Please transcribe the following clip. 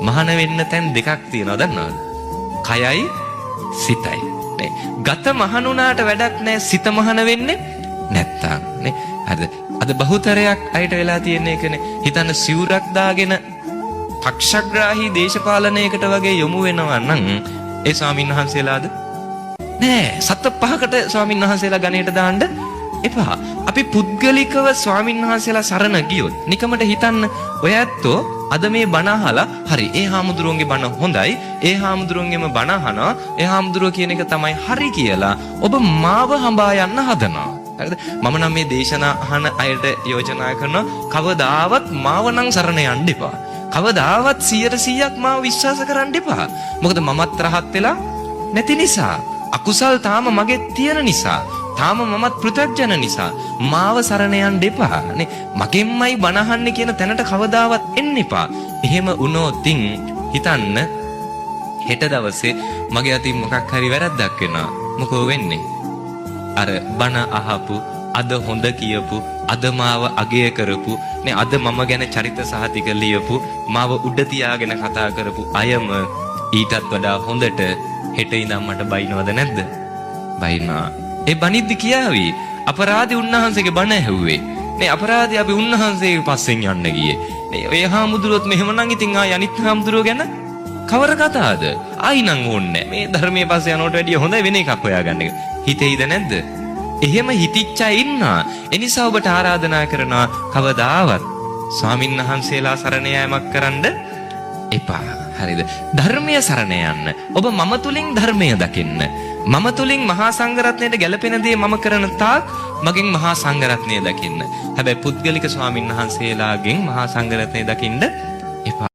මහාන වෙන්න තැන් දෙකක් තියෙනවා දන්නවද? කයයි සිතයි. නේ. ගත මහණුණාට වැඩක් නැහැ සිත මහාන වෙන්නේ නැත්තම් නේ. හරිද? අද බහුතරයක් අයට වෙලා තියෙන එකනේ. හිතන්න සිවුරක් දාගෙන පක්ෂග්‍රාහී දේශපාලනයකට වගේ යොමු වෙනවා නම් ඒ ස්වාමීන් වහන්සේලාද? නෑ. සත පහකට ස්වාමීන් වහන්සේලා ගණයට දාන්න එපා. අපි පුද්ගලිකව ස්වාමීන් වහන්සේලා සරණ ගියොත් නිකමට හිතන්න ඔය ඇත්තෝ අද මේ බණ අහලා හරි ඒ හාමුදුරුවන්ගේ බණ හොඳයි ඒ හාමුදුරුවන්ගේම බණ අහනවා ඒ හාමුදුරුව කියන එක තමයි හරි කියලා ඔබ මාව හඹා යන්න හදනවා. හරිද? මම නම් මේ දේශනා අහන අයට යෝජනා කරනවා කවදාවත් මාව නම් සරණ යන්න එපා. කවදාවත් 100%ක් මාව විශ්වාස කරන්න එපා. මොකද මමත් රහත් වෙලා නැති නිසා. අකුසල් තාම මගේ තියෙන නිසා. තාම මමත් පෘථග්ජන නිසා මාව සරණ යන්න එපා. නේ මගෙන්මයි බණ අහන්නේ කියන තැනට කවදාවත් එන්න එපා. එහෙම වුණොත් හිතන්න හෙට දවසේ මගේ අතින් මොකක් හරි වැරද්දක් වෙනවා. මොකෝ වෙන්නේ? අර බණ අහපු අද හොඳ කියපු අද මාව අගය කරපු නේ අද මම ගැන චරිත සහතික ලියපු මාව උඩ තියාගෙන කතා කරපු අයම ඊටත් වඩා හොඳට හෙට ඉඳන් මට බයිනවද නැද්ද? බයිනවා. ඒ බනිද්දි කියාවි අපරාධි උන්වහන්සේගේ බණ ඇහුවේ. නේ අපරාධි අපි උන්වහන්සේගේ පස්සෙන් යන්න ගියේ. නේ ඔය හාමුදුරුවොත් මෙහෙමනම් ඉතින් ආ යනිත් හාමුදුරුවෝ ගැන කවර කතාවද? ආයි නම් ඕනේ. මේ ධර්මයේ පස්සේ යනකොට වැඩිය හොඳ වෙන එකක් හොයාගන්න එක. හිතෙයිද නැද්ද? එහෙම හිතිච්ච අය ඉන්නවා. ඒ නිසා ඔබට ආරාධනා කරනවා කවදාවත් ස්වාමින් වහන්සේලා සරණ යාමක් කරන්න එපා. හරිද? ධර්මයේ සරණ යන්න. ඔබ මම තුලින් ධර්මය දකින්න. මම තුලින් මහා සංඝරත්නයට ගැළපෙන දේ මම කරන තාක් මගෙන් මහා සංඝරත්නය දකින්න. හැබැයි පුද්ගලික ස්වාමින් වහන්සේලාගෙන් මහා සංඝරත්නය දකින්න එපා.